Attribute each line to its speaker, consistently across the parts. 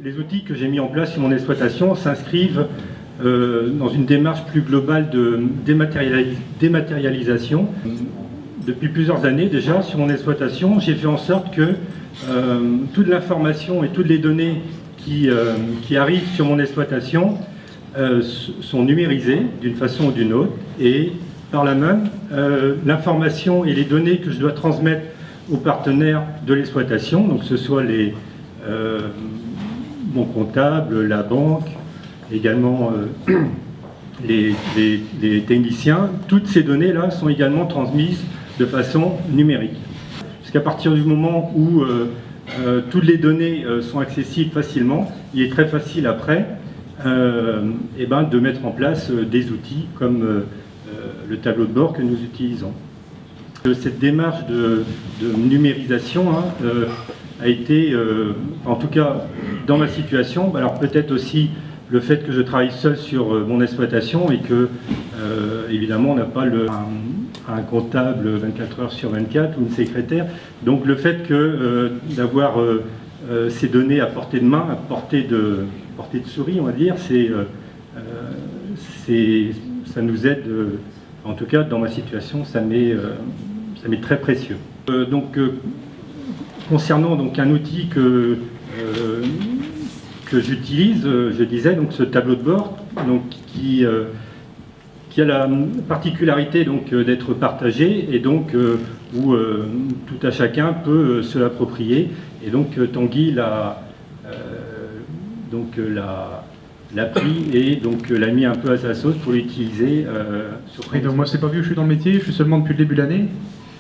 Speaker 1: Les outils que j'ai mis en place sur mon exploitation s'inscrivent dans une démarche plus globale de dématérialisation. Depuis plusieurs années déjà, sur mon exploitation, j'ai fait en sorte que toute l'information et toutes les données qui arrivent sur mon exploitation sont numérisées d'une façon ou d'une autre, et par là même, l'information et les données que je dois transmettre aux partenaires de l'exploitation, donc que ce soit mon comptable, la banque, également les techniciens, toutes ces données-là sont également transmises de façon numérique. Parce qu'à partir du moment où toutes les données sont accessibles facilement, il est très facile après de mettre en place des outils comme le tableau de bord que nous utilisons. Cette démarche de numérisation a été, en tout cas dans ma situation, alors peut-être aussi le fait que je travaille seul sur mon exploitation et que, évidemment, on n'a pas un comptable 24 heures sur 24 ou une secrétaire. Donc le fait d'avoir ces données à portée de main, à portée de souris, on va dire, ça nous aide, en tout cas dans ma situation, ça m'est très précieux. Concernant donc un outil que j'utilise, je disais, donc ce tableau de bord, donc qui a la particularité donc d'être partagé et donc où tout à chacun peut se l'approprier. Et donc Tanguy l'a pris et donc l'a mis un peu à sa sauce pour l'utiliser sur.
Speaker 2: Et donc moi c'est pas vieux, je suis dans le métier, je suis seulement depuis le début de l'année.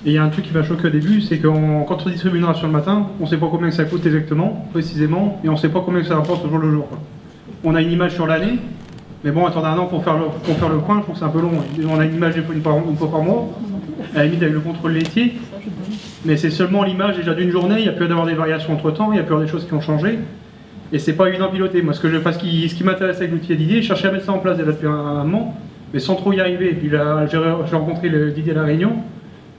Speaker 2: Et il y a un truc qui m'a choqué au début, c'est que quand on distribue une ration le matin, on ne sait pas combien ça coûte exactement, précisément, et on ne sait pas combien ça rapporte au jour le jour. On a une image sur l'année, mais bon, attendre un an pour faire le point, je trouve que c'est un peu long. On a une image une fois par mois, à la limite avec le contrôle laitier, mais c'est seulement l'image déjà d'une journée, il y a pu y avoir des variations entre temps, il y a pu y avoir des choses qui ont changé, et c'est pas évident à piloter. Moi, ce qui m'intéresse avec l'outil Didier, je cherchais à mettre ça en place déjà depuis un moment, mais sans trop y arriver. Et puis là, j'ai rencontré Didier à La Réunion.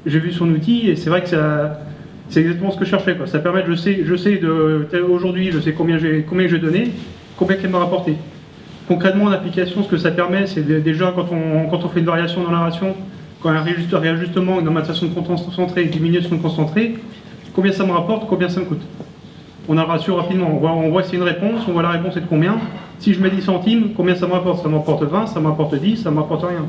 Speaker 2: J'ai vu son outil et c'est vrai que c'est exactement ce que je cherchais, quoi. Ça permet, aujourd'hui, je sais combien j'ai donné, combien qu'elle m'a rapporté. Concrètement, en application, ce que ça permet, c'est déjà quand on fait une variation dans la ration, quand il y a un réajustement, une augmentation de concentré, une diminution de concentré, combien ça me rapporte, combien ça me coûte. On a le ratio rapidement, on voit s'il y a une réponse, on voit la réponse est de combien. Si je mets 10 centimes, combien ça me rapporte? Ça me rapporte 20, ça me rapporte 10, ça me rapporte rien.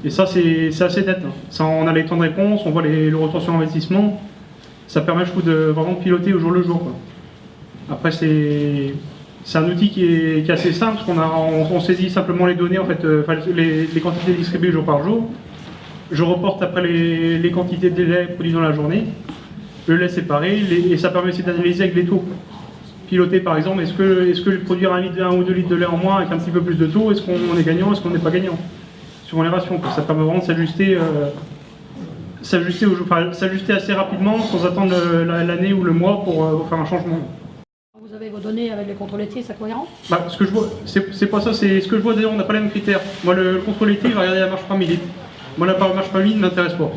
Speaker 2: Et ça, c'est assez net. Ça, on a les temps de réponse, on voit le retour sur investissement. Ça permet, je trouve, de vraiment piloter au jour le jour, quoi. Après, c'est un outil qui est assez simple, parce on saisit simplement les données, en fait, les quantités distribuées jour par jour. Je reporte après les quantités de lait produits dans la journée, le lait séparé, et ça permet aussi d'analyser avec les taux. Piloter, par exemple, est-ce que produire 1 ou 2 litres de lait en moins avec un petit peu plus de taux, est-ce qu'on est gagnant, est-ce qu'on n'est pas gagnant? Sur les rations, ça permet vraiment de s'ajuster assez rapidement sans attendre l'année ou le mois pour faire un changement.
Speaker 3: Vous avez vos données avec les contrôles laitiers, c'est cohérent?
Speaker 2: Ce que je vois, c'est pas ça, c'est ce que je vois d'ailleurs, on n'a pas les mêmes critères. Moi, le contrôle laitier, il va regarder la marge par millilitre. Moi, la marge par millilitre ne m'intéresse pas.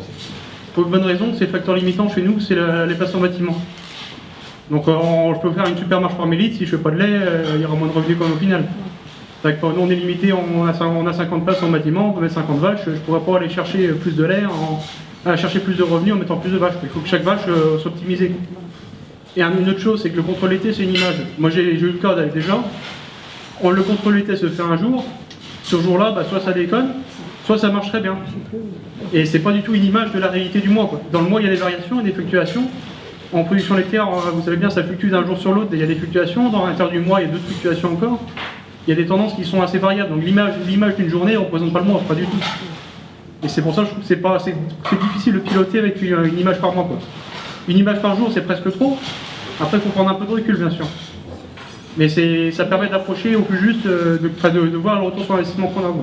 Speaker 2: Pour une bonne raison, c'est le facteur limitant chez nous, c'est les places en bâtiment. Donc je peux faire une super marge par millilitre, si je fais pas de lait, il y aura moins de revenus comme au final. Nous, on est limité, on a 50 places en bâtiment, on peut mettre 50 vaches, je ne pourrais pas aller chercher plus de lait, chercher plus de revenus en mettant plus de vaches. Il faut que chaque vache soit optimisée. Et une autre chose, c'est que le contrôle laitier, c'est une image. Moi, j'ai eu le cas avec des gens, le contrôle laitier se fait un jour, ce jour-là, soit ça déconne, soit ça marche très bien. Et c'est pas du tout une image de la réalité du mois, quoi. Dans le mois, il y a des variations et des fluctuations. En production laitière, vous savez bien, ça fluctue d'un jour sur l'autre, il y a des fluctuations. Dans l'intérieur du mois, il y a d'autres fluctuations encore. Il y a des tendances qui sont assez variables, donc l'image d'une journée ne représente pas le mois, pas du tout. Et c'est pour ça que je trouve que c'est difficile de piloter avec une image par mois, quoi. Une image par jour, c'est presque trop. Après, il faut prendre un peu de recul, bien sûr. Mais ça permet d'approcher au plus juste, de voir le retour sur l'investissement qu'on a.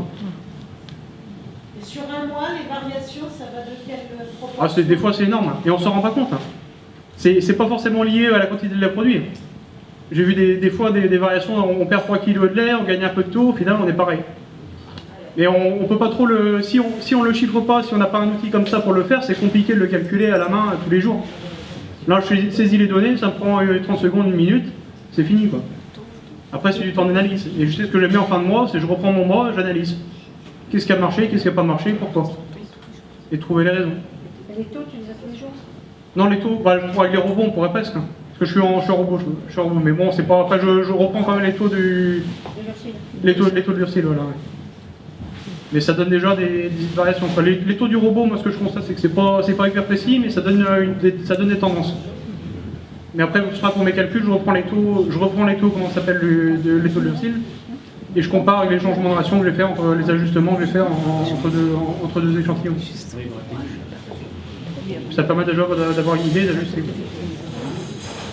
Speaker 4: Et sur un mois, les variations, ça va de quelle proportion?
Speaker 2: Des fois, c'est énorme, et on ne s'en rend pas compte. C'est pas forcément lié à la quantité de lait produit. J'ai vu des fois des variations, on perd 3 kg de lait, on gagne un peu de taux, au final on est pareil. Et on peut pas trop si on le chiffre pas, si on n'a pas un outil comme ça pour le faire, c'est compliqué de le calculer à la main tous les jours. Là je saisis les données, ça me prend 30 secondes, 1 minute, c'est fini, quoi. Après, c'est du temps d'analyse. Et je sais ce que je mets en fin de mois, c'est je reprends mon mois, j'analyse. Qu'est-ce qui a marché, qu'est-ce qui n'a pas marché, pourquoi. Et trouver les raisons.
Speaker 3: Et les taux, tu les as tous les jours?
Speaker 2: Non, les taux, bah, avec les robots, on pourrait presque. Hein. Parce que je suis en robot, mais bon, c'est pas. Après, je reprends quand même les taux du. Les taux de l'urcile, voilà. Ouais. Mais ça donne déjà des variations. Enfin, les taux du robot, moi, ce que je constate, c'est que c'est pas hyper précis, mais ça donne des tendances. Mais après, pour mes calculs, je reprends les taux, comment ça s'appelle, les taux de l'urcile, et je compare avec les changements de ration que je vais faire, entre les ajustements que je vais faire entre deux échantillons. Ça permet déjà d'avoir une idée, d'ajuster.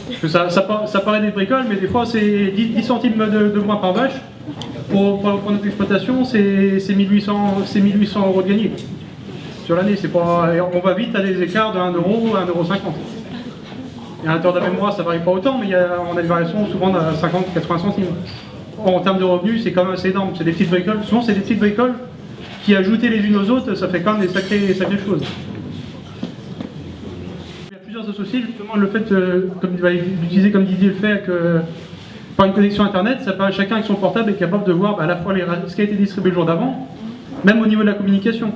Speaker 2: Parce que ça paraît des bricoles, mais des fois c'est 10 centimes de moins par vache. Pour notre exploitation, c'est 1800 € de gagné. Sur l'année, on va vite à des écarts de 1 €, 1,50 €. Et à l'intérieur de la même mois, ça varie pas autant, mais on a des variations souvent de 50-80 centimes. En termes de revenus, c'est quand même assez énorme. C'est des petites bricoles. Souvent, c'est des petites bricoles qui, ajoutées les unes aux autres, ça fait quand même des sacrées choses. Il y a plusieurs associés, justement, le fait d'utiliser comme Didier le fait, par une connexion internet, ça permet chacun avec son portable est capable de voir à la fois ce qui a été distribué le jour d'avant, même au niveau de la communication.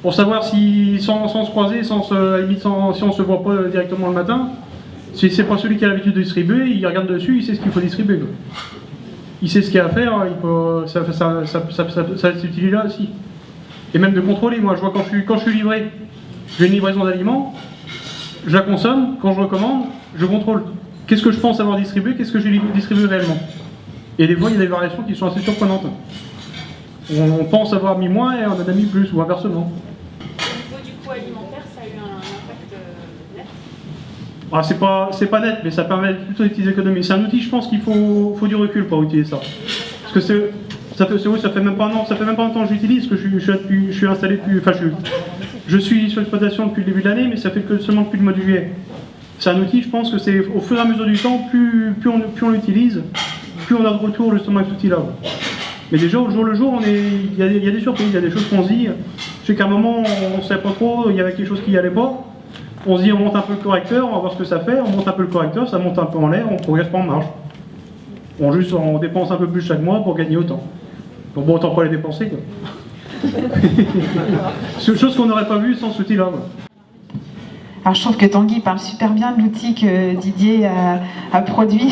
Speaker 2: Pour savoir si, sans se croiser, si on se voit pas directement le matin, si c'est pas celui qui a l'habitude de distribuer, il regarde dessus, il sait ce qu'il faut distribuer. Quoi. Il sait ce qu'il y a à faire, ça s'utilise là aussi. Et même de contrôler, moi je vois quand je suis livré, j'ai une livraison d'aliments, je la consomme, quand je recommande, je contrôle. Qu'est-ce que je pense avoir distribué, qu'est-ce que j'ai distribué réellement. Et des fois, il y a des variations qui sont assez surprenantes. On pense avoir mis moins et on en a mis plus, ou inversement.
Speaker 5: Au niveau du coût alimentaire, ça a eu un impact net?
Speaker 2: Ah, c'est pas net, mais ça permet plutôt des petites économies. C'est un outil, je pense qu'il faut du recul pour utiliser ça. Parce que ça fait même pas un an que j'utilise, que je suis installé depuis. Enfin, je suis sur l'exploitation depuis le début de l'année, mais ça fait que seulement depuis le mois de juillet. C'est un outil, je pense que c'est au fur et à mesure du temps, plus on l'utilise, plus on a de retour justement avec cet outil-là. Mais déjà au jour le jour, il y a des surprises, il y a des choses qu'on se dit. Je sais qu'à un moment, on ne savait pas trop, il y avait quelque chose qui n'y allait pas. On se dit, on monte un peu le correcteur, on va voir ce que ça fait, on monte un peu le correcteur, ça monte un peu en l'air, on progresse pas en marge. On dépense un peu plus chaque mois pour gagner autant. Donc bon, autant pas les dépenser, quoi. C'est une chose qu'on n'aurait pas vue sans cet outil-là.
Speaker 6: Alors je trouve que Tanguy parle super bien de l'outil que Didier a produit.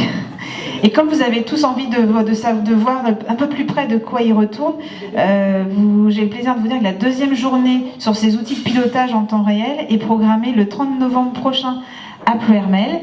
Speaker 6: Et comme vous avez tous envie de voir un peu plus près de quoi il retourne, j'ai le plaisir de vous dire que la deuxième journée sur ces outils de pilotage en temps réel est programmée le 30 novembre prochain à Ploërmel.